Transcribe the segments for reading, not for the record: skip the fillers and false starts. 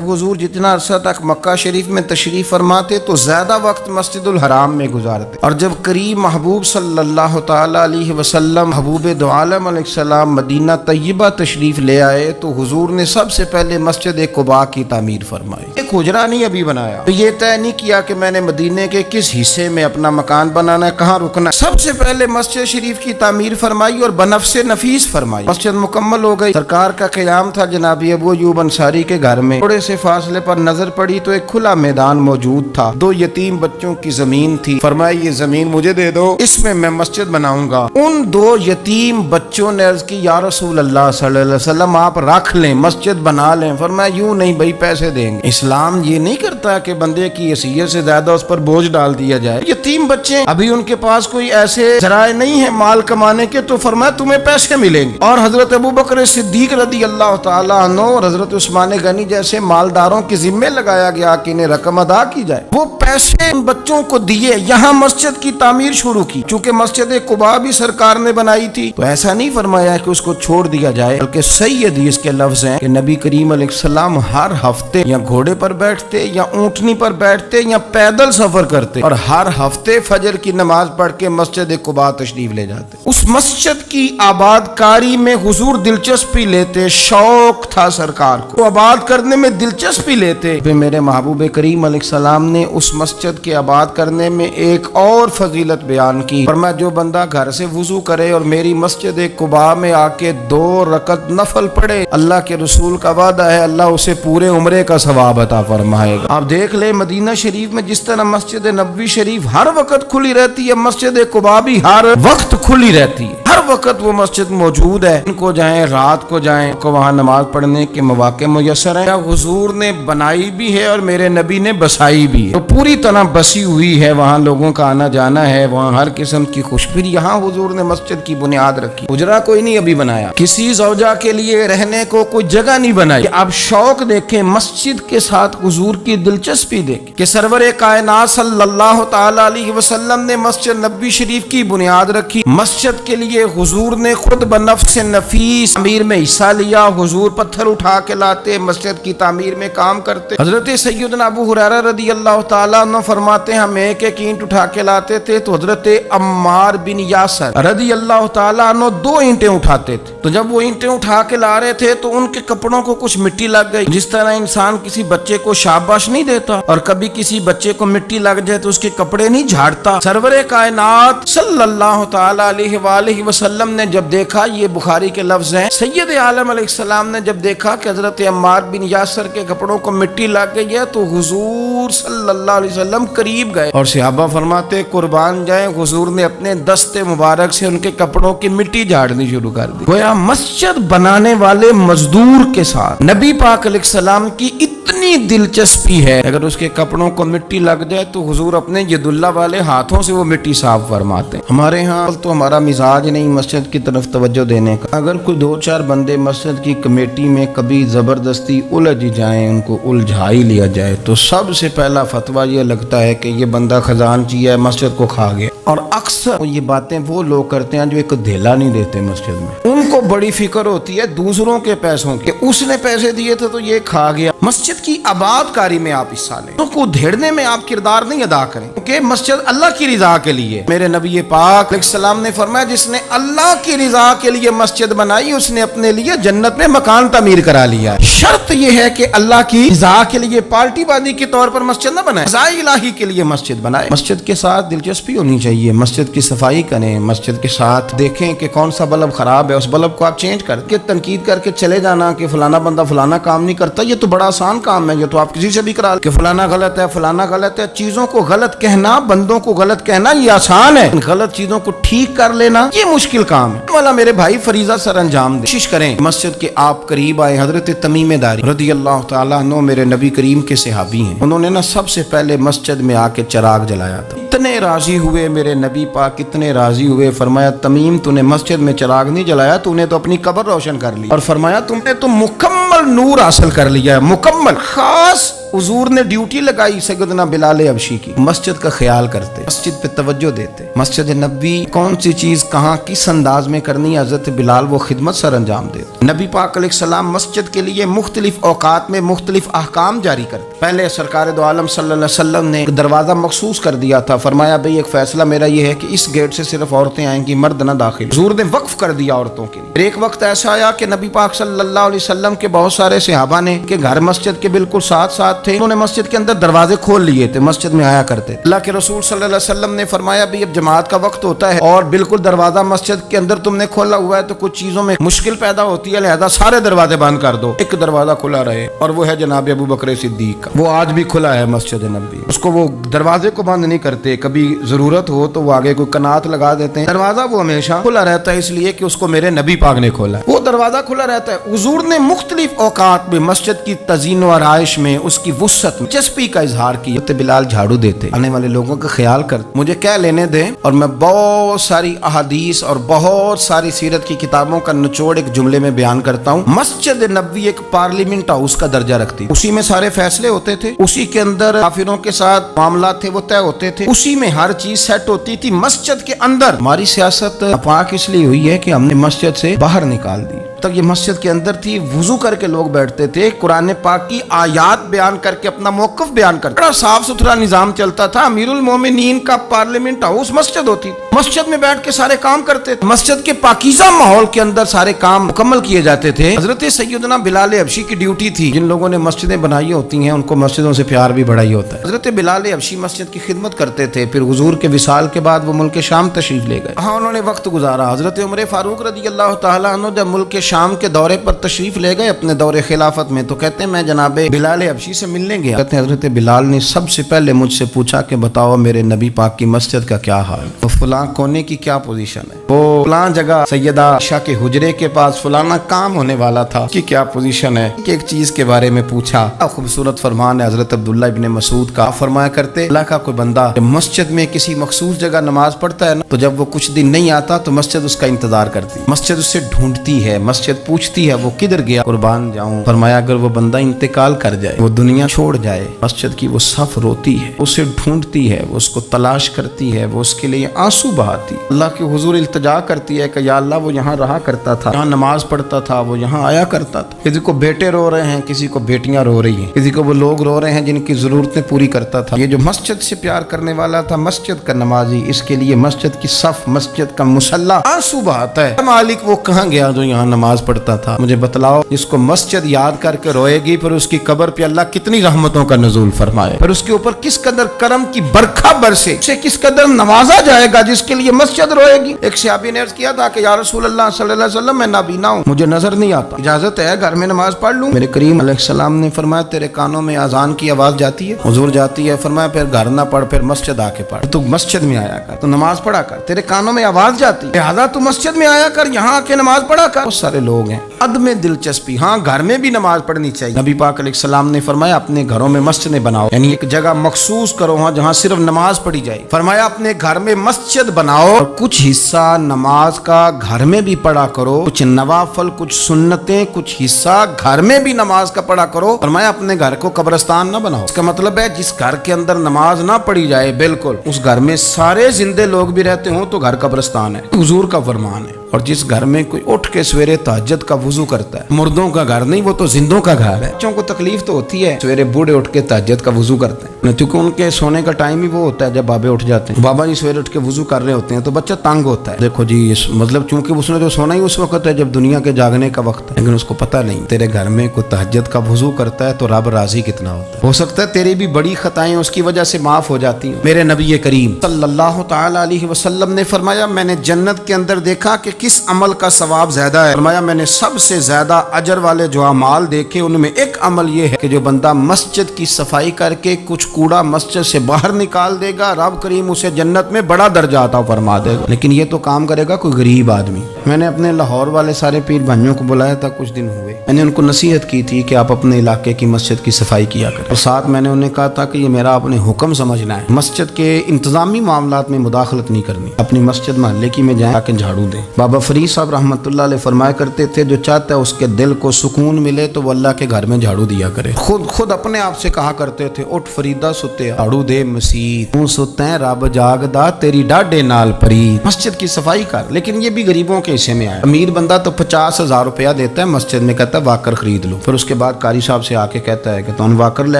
جب حضور جتنا عرصہ تک مکہ شریف میں تشریف فرماتے تو زیادہ وقت مسجد الحرام میں گزارتے، اور جب قریب محبوب صلی اللہ تعالی علیہ وسلم محبوب دو عالم علیہ السلام مدینہ طیبہ تشریف لے آئے تو حضور نے سب سے پہلے مسجد قباء کی تعمیر فرمائی۔ ایک حجرہ نہیں ابھی بنایا، تو یہ طے نہیں کیا کہ میں نے مدینے کے کس حصے میں اپنا مکان بنانا ہے، کہاں رکنا ہے۔ سب سے پہلے مسجد شریف کی تعمیر فرمائی اور بنفس نفیس فرمائی۔ مسجد مکمل ہو گئی، سرکار کا قیام تھا جناب ابو ایوب انصاری کے گھر میں۔ تھوڑے سے فاصلے پر نظر پڑی تو ایک کھلا میدان موجود تھا، 2 یتیم بچوں کی زمین تھی۔ فرمایا یہ زمین مجھے دے دو، اس میں میں مسجد بناؤں گا۔ ان 2 یتیم بچوں نے عرض کی یا رسول اللہ صلی اللہ علیہ وسلم آپ رکھ لیں، مسجد بنا لیں۔ فرمایا یوں نہیں بھائی، پیسے دیں گے۔ اسلام یہ نہیں کرتا کہ بندے کی حیثیت سے زیادہ اس پر بوجھ ڈال دیا جائے۔ یتیم بچے ابھی ان کے پاس کوئی ایسے ذرائع نہیں ہے مال کمانے کے، تو فرمایا تمہیں پیسے ملیں گے۔ اور حضرت ابوبکر صدیق رضی اللہ تعالیٰ عنہ اور حضرت عثمان غنی جیسے مالداروں کے ذمے لگایا گیا کہ انہیں رقم ادا کی جائے۔ وہ پیسے ان بچوں کو دیے، یہاں مسجد کی تعمیر شروع کی۔ چونکہ مسجد قباء بھی سرکار نے بنائی تھی تو ایسا نہیں فرمایا کہ اس کو چھوڑ دیا جائے، بلکہ صحیح حدیث کے لفظ ہیں کہ نبی کریم علیہ السلام ہر ہفتے یا گھوڑے پر بیٹھتے یا اونٹنی پر بیٹھتے یا پیدل سفر کرتے، اور ہر ہفتے فجر کی نماز پڑھ کے مسجد قباء تشریف لے جاتے۔ اس مسجد کی آباد کاری میں حضور دلچسپی لیتے، شوق تھا سرکار کو، تو آباد کرنے میں دلچسپی لیتے۔ پھر میرے محبوب کریم علیہ السلام نے اس مسجد کے آباد کرنے میں ایک اور فضیلت بیان کی۔ فرمایا جو بندہ گھر سے وضو کرے اور میری مسجد قباء میں آ کے 2 رکعت نفل پڑھے، اللہ کے رسول کا وعدہ ہے اللہ اسے پورے عمرے کا ثواب عطا فرمائے گا۔ آپ دیکھ لیں مدینہ شریف میں جس طرح مسجد نبوی شریف ہر وقت کھلی رہتی ہے، مسجد قباء بھی ہر وقت کھلی رہتی ہے، ہر وقت وہ مسجد موجود ہے۔ ان کو جائیں، رات کو جائیں، کو وہاں نماز پڑھنے کے مواقع میسر ہیں۔ حضور نے بنائی بھی ہے اور میرے نبی نے بسائی بھی ہے، تو پوری طرح بسی ہوئی ہے، وہاں لوگوں کا آنا جانا ہے، وہاں ہر قسم کی خوشبو۔ یہاں حضور نے مسجد کی بنیاد رکھی، حجرہ کوئی نہیں ابھی بنایا، کسی زوجہ کے لیے رہنے کو کوئی جگہ نہیں بنائی۔ اب شوق دیکھیں، مسجد کے ساتھ حضور کی دلچسپی دیکھیں کہ سرور کائنات صلی اللہ تعالی علیہ وسلم نے مسجد نبوی شریف کی بنیاد رکھی۔ مسجد کے لیے حضور نے خود بنفس نفیس تعمیر میں حصہ لیا۔ حضور پتھر اٹھا کے لاتے، مسجد کی تعمیر میں کام کرتے۔ حضرت سیدنا ابو ہریرہ رضی اللہ تعالیٰ عنہ فرماتے ہیں ہم ایک اینٹ اٹھا کے لاتے تھے تو حضرت عمار بن یاسر رضی اللہ تعالیٰ عنہ 2 اینٹیں اٹھاتے تھے۔ تو جب وہ اینٹیں اٹھا کے لا رہے تھے تو ان کے کپڑوں کو کچھ مٹی لگ گئی۔ جس طرح انسان کسی بچے کو شاباش نہیں دیتا اور کبھی کسی بچے کو مٹی لگ جائے تو اس کے کپڑے نہیں جھاڑتا، سرور کائنات صلی اللہ تعالی علیہ وآلہ وسلم نے جب دیکھا، یہ بخاری کے لفظ ہیں، سید عالم علیہ السلام نے جب دیکھا کہ حضرت عمار بن یاسر کے کپڑوں کو مٹی لگ گئی ہے تو حضور صلی اللہ علیہ وسلم قریب گئے اور صحابہ فرماتے قربان جائیں، حضور نے اپنے دست مبارک سے ان کے کپڑوں کی مٹی جھاڑنی شروع کر دی۔ گویا مسجد بنانے والے مزدور کے ساتھ نبی پاک علیہ السلام کی اتنی دلچسپی ہے، اگر اس کے کپڑوں کو مٹی لگ جائے تو حضور اپنے ید اللہ والے ہاتھوں سے وہ مٹی صاف فرماتے ہیں۔ ہمارے ہاں تو ہمارا مزاج نہیں مسجد کی طرف توجہ دینے کا۔ اگر کوئی 2-4 بندے مسجد کی کمیٹی میں کبھی زبردستی الجھ جائیں، ان کو الجھا ہی لیا جائے، تو سب سے پہلا فتویٰ یہ لگتا ہے کہ یہ بندہ خزانچی ہے، مسجد کو کھا گیا۔ اور اکثر یہ باتیں وہ لوگ کرتے ہیں جو ایک دھیلا نہیں دیتے مسجد میں، ان کو بڑی فکر ہوتی ہے دوسروں کے پیسوں کی، اس نے پیسے دیے تھے تو یہ کھا گیا۔ مسجد کی آباد کاری میں آپ حصہ لیں، تو کو دھیڑنے میں آپ کردار نہیں ادا کریں، کیونکہ مسجد اللہ کی رضا کے لیے۔ میرے نبی پاک علیہ السلام نے فرمایا جس نے اللہ کی رضا کے لیے مسجد بنائی اس نے اپنے لیے جنت میں مکان تعمیر کرا لیا۔ شرط یہ ہے کہ اللہ کی رضا کے لیے پارٹی بازی کے طور پر مسجد نہ بنائے، رضا الہی کے لیے مسجد بنائے۔ مسجد کے ساتھ دلچسپی ہونی چاہیے، مسجد کی صفائی کریں، مسجد کے ساتھ دیکھیں کہ کون سا بلب خراب ہے، اس بلب کو آپ چینج کر کے تنقید کر کے چلے جانا کہ فلانا بندہ فلانا کام نہیں کرتا، یہ تو بڑا آسان کام ہے، یہ تو آپ کسی سے بھی کرا کہ فلانا غلط ہے، فلانا غلط ہے۔ چیزوں کو غلط کہنا، بندوں کو غلط کہنا یہ آسان ہے، غلط چیزوں کو ٹھیک کر لینا یہ مشکل کام ہے۔ والا میرے بھائی فریضہ سر انجام دے، کوشش کریں مسجد کے آپ قریب آئے۔ حضرت تمیم داری رضی اللہ تعالیٰ عنہ میرے نبی کریم کے صحابی ہیں، انہوں نے سب سے پہلے مسجد میں آ کے چراغ جلایا تھا۔ اتنے راضی ہوئے میرے نبی پاک، اتنے راضی ہوئے، فرمایا تمیم تو نے مسجد میں چراغ نہیں جلایا، تو نے تو اپنی قبر روشن کر لی، اور فرمایا تم نے تو مکمل نور حاصل کر لیا ہے، مکمل۔ خاص حضور نے ڈیوٹی لگائی سیدنا بلال حبشی کی، مسجد کا خیال کرتے، مسجد پہ توجہ دیتے، مسجد نبوی کون سی چیز کہاں کس انداز میں کرنی، حضرت بلال وہ خدمت سر انجام دیتے۔ نبی پاک علیہ السلام مسجد کے لیے مختلف اوقات میں مختلف احکام جاری کرتے۔ پہلے سرکار دو عالم صلی اللہ علیہ وسلم نے ایک دروازہ مخصوص کر دیا تھا، فرمایا بھئی ایک فیصلہ میرا یہ ہے کہ اس گیٹ سے صرف عورتیں آئیں گی، مرد نہ داخل۔ حضور نے وقف کر دیا عورتوں کے لیے۔ ایک وقت ایسا آیا کہ نبی پاک صلی اللہ علیہ وسلم کے بہت سارے صحابہ نے کہ گھر مسجد کے بالکل ساتھ ساتھ تھے، انہوں نے مسجد کے اندر دروازے کھول لیے تھے، مسجد میں آیا کرتے۔ اللہ کے رسول صلی اللہ علیہ وسلم نے فرمایا بھی اب جماعت کا وقت ہوتا ہے اور بالکل دروازہ مسجد کے اندر تم نے کھولا ہوا ہے تو کچھ چیزوں میں مشکل پیدا ہوتی ہے، لہذا سارے دروازے بند کر دو، ایک دروازہ کھلا رہے، اور وہ ہے جناب ابو بکر صدیق کا، وہ آج بھی کھلا ہے مسجد نبوی، اس کو وہ دروازے کو بند نہیں کرتے، کبھی ضرورت ہو تو وہ آگے کوئی کنات لگا دیتے ہیں، دروازہ وہ ہمیشہ کھلا رہتا ہے اس لیے کہ اس کو میرے نبی پاک نے کھولا ہے، وہ دروازہ کھلا رہتا ہے۔ حضور نے مختلف اوقات میں مسجد کی تزئین و آرائش میں اس کی وسعت میں دلچسپی کا اظہار کیا۔ بلال جھاڑو دیتے، آنے والے لوگوں کا خیال کرتے، مجھے کیا لینے دیں، اور میں بہت ساری احادیث اور بہت ساری سیرت کی کتابوں کا نچوڑ ایک جملے میں بیان کرتا ہوں۔ مسجد نبوی ایک پارلیمنٹ ہاؤس کا درجہ رکھتی، اسی میں سارے فیصلے ہوتے تھے، اسی کے اندر کافروں کے ساتھ معاملات تھے وہ طے ہوتے تھے، اسی میں ہر چیز سیٹ ہوتی تھی مسجد کے اندر۔ ہماری سیاست پاک اس لیے ہوئی ہے کہ ہم نے مسجد سے باہر نکال دی، تک یہ مسجد کے اندر تھی، وضو کر کے لوگ بیٹھتے تھے، قرآن پاک کی آیات بیان کر کے اپنا موقف بیان کرتے، بڑا صاف ستھرا نظام چلتا تھا۔ امیر المومنین کا پارلیمنٹ ہاؤس مسجد ہوتی، مسجد میں بیٹھ کے سارے کام کرتے تھے، مسجد کے پاکیزہ ماحول کے اندر سارے کام مکمل کیے جاتے تھے۔ حضرت سیدنا بلال حبشی کی ڈیوٹی تھی، جن لوگوں نے مسجدیں بنائی ہوتی ہیں ان کو مسجدوں سے پیار بھی بڑا ہی ہوتا ہے۔ حضرت بلال حبشی مسجد کی خدمت کرتے تھے، پھر حضور کے وصال کے بعد وہ ملک شام تشریف لے گئے، ہاں انہوں نے وقت گزارا۔ حضرت عمر فاروق رضی اللہ تعالیٰ عنہ جب ملک شام کے دورے پر تشریف لے گئے اپنے دور خلافت میں، تو کہتے ہیں میں جناب بلال حبشی سے ملنے گیا، کہتے ہیں حضرت بلال نے سب سے پہلے مجھ سے پوچھا کہ بتاؤ میرے نبی پاک کی مسجد کا کیا حال، وہ فلاں کونے کی کیا پوزیشن ہے، وہ فلاں جگہ سیدہ عائشہ کے حجرے کے پاس فلانا کام ہونے والا تھا کی کیا پوزیشن ہے، ایک چیز کے بارے میں پوچھا۔ خوبصورت فرمان ہے حضرت عبداللہ ابن مسعود کا، فرمایا کرتے اللہ کا کوئی بندہ جب مسجد میں کسی مخصوص جگہ نماز پڑھتا ہے نا، تو جب وہ کچھ دن نہیں آتا تو مسجد اس کا انتظار کرتی، مسجد اسے ڈھونڈتی ہے، مسجد پوچھتی ہے وہ کدھر گیا، قربان جاؤں۔ فرمایا اگر وہ بندہ انتقال کر جائے، وہ دنیا چھوڑ جائے، مسجد کی وہ صف روتی ہے، اسے ڈھونڈتی ہے، وہ اس کو تلاش کرتی ہے، وہ اس کے لیے آنسو بہاتی، اللہ کے حضور التجا کرتی ہے کہ یا اللہ وہ یہاں رہا کرتا تھا، یہاں نماز پڑھتا تھا، وہ یہاں آیا کرتا تھا۔ کسی کو بیٹے رو رہے ہیں، کسی کو بیٹیاں رو رہی ہیں، کسی کو وہ لوگ رو رہے ہیں جن کی ضرورتیں پوری کرتا تھا۔ یہ جو مسجد سے پیار کرنے والا تھا، مسجد کا نمازی، اس کے لیے مسجد کی صف، مسجد کا مصلی آنسو بہاتا ہے۔ مالک وہ کہاں گیا جو یہاں نماز پڑھتا تھا، مجھے بتلاؤ۔ جس کو مسجد یاد کر کے روئے گی، پھر اس کی قبر پہ اللہ کتنی رحمتوں کا نزول فرمائے، پھر اس کے اوپر کس قدر کرم کی برکھا برسے، اسے کس قدر نوازا جائے گا جس کے لیے مسجد روئے گی۔ ایک صحابی نے عرض کیا تھا کہ یا رسول اللہ صلی اللہ علیہ وسلم میں نابینا ہوں، مجھے نظر نہیں آتا، اجازت ہے گھر میں نماز پڑھ لوں؟ میرے کریم علیہ السلام نے فرمایا تیرے کانوں میں اذان کی آواز جاتی ہے؟ حضور جاتی ہے۔ فرمایا پھر گھر نہ پڑھ، پھر مسجد آ کے پڑھ، تو مسجد میں آیا کر، تو نماز پڑھا کر، تیرے کانوں میں آواز جاتی ہے، لہذا تو مسجد میں آیا کر، یہاں آ کے نماز پڑھا کر۔ بہت سارے لوگ ہیں عدم دلچسپی، ہاں گھر میں بھی نماز پڑھنی چاہیے۔ نبی پاک علیہ السلام نے فرمایا اپنے گھروں میں مسجد بناؤ، یعنی ایک جگہ مخصوص کرو ہاں جہاں صرف نماز پڑھی جائے۔ فرمایا اپنے گھر میں مسجد بناؤ اور کچھ حصہ نماز کا گھر میں بھی پڑھا کرو، کچھ نوافل، کچھ سنتیں، کچھ حصہ گھر میں بھی نماز کا پڑھا کرو۔ فرمایا اپنے گھر کو قبرستان نہ بناؤ، اس کا مطلب ہے جس گھر کے اندر نماز نہ پڑھی جائے، بالکل اس گھر میں سارے زندے لوگ بھی رہتے ہوں تو گھر قبرستان ہے، حضور کا فرمان ہے۔ اور جس گھر میں کوئی اٹھ کے سویرے تہجد کا وضو کرتا ہے، مردوں کا گھر نہیں، وہ تو زندوں کا گھر ہے۔ بچوں کو تکلیف تو ہوتی ہے، سویرے بوڑھے اٹھ کے تہجد کا وضو کرتے ہیں، کیونکہ ان کے سونے کا ٹائم ہی وہ ہوتا ہے جب بابے اٹھ جاتے ہیں، بابا جی سویرے اٹھ کے وضو کر رہے ہوتے ہیں تو بچہ تنگ ہوتا ہے، دیکھو جی مطلب چونکہ اس نے جو سونا ہی اس وقت ہے جب دنیا کے جاگنے کا وقت ہے، لیکن اس کو پتہ نہیں تیرے گھر میں کوئی تہجد کا وضو کرتا ہے تو رب راضی کتنا ہوتا ہے۔ ہو سکتا ہے تیری بھی بڑی خطائیں اس کی وجہ سے معاف ہو جاتی ہیں۔ میرے نبی کریم صلی اللہ تعالی علیہ وسلم نے فرمایا میں نے جنت کے اندر دیکھا کہ کس عمل کا ثواب زیادہ ہے، فرمایا میں نے سب سے زیادہ اجر والے جو اعمال دیکھے ان میں ایک عمل یہ ہے کہ جو بندہ مسجد کی صفائی کر کے کچھ کوڑا مسجد سے باہر نکال دے گا، رب کریم اسے جنت میں بڑا درجہ عطا فرما دے گا، لیکن یہ تو کام کرے گا کوئی غریب آدمی۔ میں نے اپنے لاہور والے سارے پیر بھائیوں کو بلایا تھا کچھ دن ہوئے، میں نے ان کو نصیحت کی تھی کہ آپ اپنے علاقے کی مسجد کی صفائی کیا کریں، اور ساتھ میں نے انہیں کہا تھا کہ یہ میرا اپنے حکم سمجھنا ہے، مسجد کے انتظامی معاملات میں مداخلت نہیں کرنی، اپنی مسجد محلے کی میں جائیں تاکہ جھاڑو دیں۔ بابا فرید صاحب رحمۃ اللہ علیہ فرمایا کرتے تھے جو چاہتا ہے اس کے دل کو سکون ملے تو وہ اللہ کے گھر میں جھاڑو دیا کرے۔ خود اپنے آپ سے کہا کرتے تھے اٹھ فریدا ستے جھاڑو دے مسیت، تو ستیں رب جاگدا تیری ڈاڈے نال پرید، مسجد کی صفائی کر۔ لیکن یہ بھی غریبوں کے حصے میں آیا، امیر بندہ تو 50,000 روپیہ دیتا ہے مسجد میں، کہتا ہے واکر خرید لو، پھر اس کے بعد قاری صاحب سے آ کے کہتا ہے کہ تو واکر لے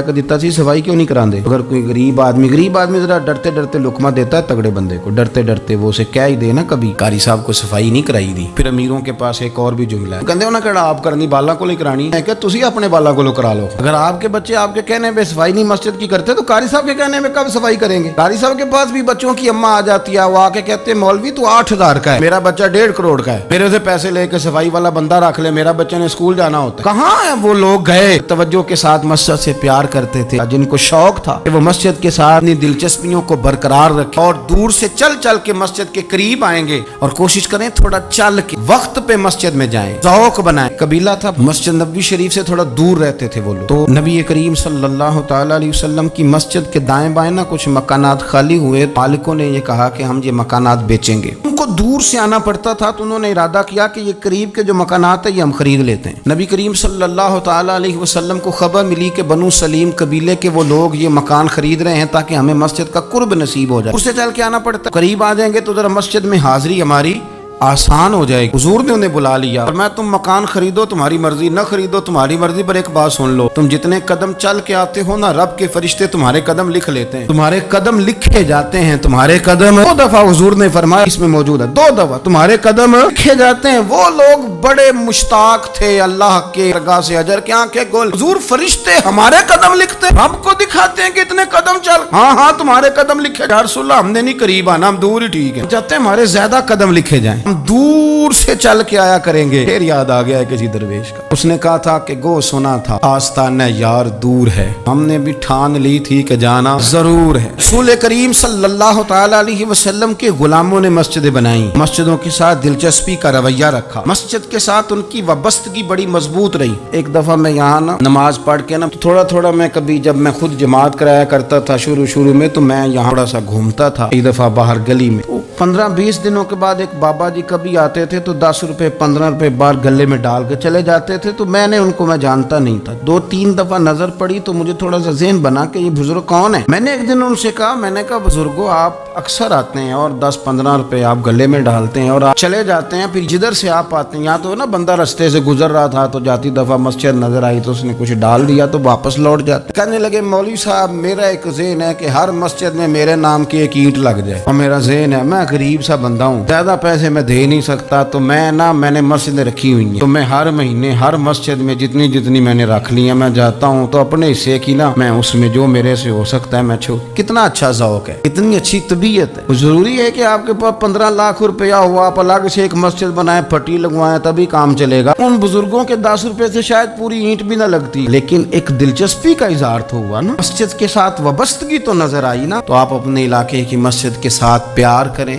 کے دیتا سی صفائی کیوں نہیں کراندے؟ اگر کوئی غریب آدمی ذرا ڈرتے لقمہ دیتا ہے تگڑے بندے کو، ڈرتے وہ اسے کہہ ہی دے نا کبھی قاری صاحب کو صفائی نہیں کرائی دی۔ پھر امیروں کے پاس ایک اور بھی جملہ ہے، کہندے انہاں کہڑا آپ کرنی بالا کو نہیں کرانی ہے کہ تسی اپنے بالا کو کرا لو۔ اگر آپ کے بچے آپ کے کہنے پہ صفائی نہیں مسجد کی کرتے تو قاری صاحب کے کہنے میں کب صفائی کریں گے؟ قاری صاحب کے پاس بھی بچوں کی اماں آ جاتی ہے، وہ آ کے کہتے ہیں مولوی تو 8,000 کا ہے، میرا بچہ 1.5 کروڑ کا ہے، میرے سے پیسے لے کے صفائی والا بندہ رکھ لے، میرا بچے نے اسکول جانا ہوتا ہے۔ کہاں ہے وہ لوگ گئے توجہ کے ساتھ مسجد سے پیار کرتے تھے، جن کو شوق تھا کہ وہ مسجد کے ساتھ اپنی دلچسپیوں کو برقرار رکھیں اور دور سے چل کے مسجد کے قریب آئیں گے، اور کوشش کریں تھوڑا چل کے وقت پہ مسجد میں جائیں، ذوق بنائیں۔ قبیلہ تھا مسجد نبوی شریف سے تھوڑا دور رہتے تھے وہ لوگ، تو نبی کریم صلی اللہ تعالی علیہ وسلم کی مسجد کے دائیں بائیں نا کچھ مکانات خالی ہوئے، مالکوں نے یہ کہا کہ ہم یہ مکانات بیچیں گے، ان کو دور سے آنا پڑتا تھا، تو انہوں نے ارادہ کیا کہ یہ قریب کے جو مکانات ہیں یہ ہم خرید لیتے ہیں۔ نبی کریم صلی اللہ تعالی علیہ وسلم کو خبر ملی کہ بنو سلیم قبیلے کے وہ لوگ یہ مکان خرید رہے ہیں تاکہ ہمیں مسجد کا قرب نصیب ہو جائے، اس سے چل کے آنا پڑتا، قریب آ جائیں گے تو ذرا مسجد میں حاضری ہماری آسان ہو جائے گی۔ حضور نے انہیں بلا لیا اور میں تم مکان خریدو تمہاری مرضی، نہ خریدو تمہاری مرضی، پر ایک بات سن لو، تم جتنے قدم چل کے آتے ہو نا رب کے فرشتے تمہارے قدم لکھ لیتے ہیں، تمہارے قدم لکھے جاتے ہیں، تمہارے قدم 2 دفعہ حضور نے فرمایا، اس میں موجود ہے 2 دفعہ تمہارے قدم لکھے جاتے ہیں۔ وہ لوگ بڑے مشتاق تھے اللہ کے درگاہ سے اجر کے آنکھیں گول، حضور فرشتے ہمارے قدم لکھتے، رب کو دکھاتے ہیں کہ اتنے قدم چل، ہاں تمہارے قدم لکھے، یا رسول اللہ ہم نے نہیں قریب آنا، ہم دور ہی ٹھیک ہے، چاہتے ہیں ہمارے زیادہ قدم لکھے جائیں، دور سے چل کے آیا کریں گے۔ پھر یاد آ گیا ہے کسی درویش کا، اس نے کہا تھا کہ گو سنا تھا آستانہ یار دور ہے، ہم نے بھی ٹھان لی تھی کہ جانا ضرور ہے۔ رسول کریم صلی اللہ تعالی علیہ وسلم کے غلاموں نے مسجدیں بنائیں، مسجدوں کے ساتھ دلچسپی کا رویہ رکھا، مسجد کے ساتھ ان کی وابستگی بڑی مضبوط رہی۔ ایک دفعہ میں یہاں نا نماز پڑھ کے نا تھوڑا میں کبھی جب میں خود جماعت کرایا کرتا تھا شروع میں، تو میں یہاں تھوڑا سا گھومتا تھا، ایک دفعہ باہر گلی میں 15-20 دنوں کے بعد ایک بابا جی کبھی آتے تھے تو 10 روپے 15 روپے بار گلے میں ڈال کے چلے جاتے تھے، تو میں نے ان کو میں جانتا نہیں تھا، 2-3 دفعہ نظر پڑی تو مجھے تھوڑا سا ذہن بنا کہ یہ بزرگ کون ہے۔ میں نے ایک دن ان سے کہا، میں نے کہا بزرگوں آپ اکثر آتے ہیں اور 10-15 روپے آپ گلے میں ڈالتے ہیں اور آپ چلے جاتے ہیں، پھر جدھر سے آپ آتے ہیں، یا تو نا بندہ رستے سے گزر رہا تھا تو جاتی دفعہ مسجد نظر آئی تو اس نے کچھ ڈال دیا تو واپس لوٹ جاتے۔ کہنے لگے مولوی صاحب میرا ایک ذہن ہے کہ ہر مسجد میں میرے نام کی ایک اینٹ لگ جائے، اور میرا ذہن ہے میں غریب سا بندہ ہوں، زیادہ پیسے میں دے نہیں سکتا، تو میں نے مسجدیں رکھی ہوئی ہیں، تو میں ہر مہینے ہر مسجد میں جتنی میں نے رکھ لی ہیں میں جاتا ہوں، تو اپنے حصے کی نا میں اس میں جو میرے سے ہو سکتا ہے میں چھوڑ۔ کتنا اچھا ذوق ہے، اتنی اچھی طبیعت ہے۔ ضروری ہے کہ آپ کے پاس 15 لاکھ روپیہ ہوا، آپ الگ سے ایک مسجد بنائیں، پٹی لگوائیں، تبھی کام چلے گا۔ ان بزرگوں کے 10 روپے سے شاید پوری اینٹ بھی نہ لگتی، لیکن ایک دلچسپی کا اظہار تو ہوا نا، مسجد کے ساتھ وابستگی تو نظر آئی نا۔ تو آپ اپنے علاقے کی مسجد کے ساتھ پیار کریں۔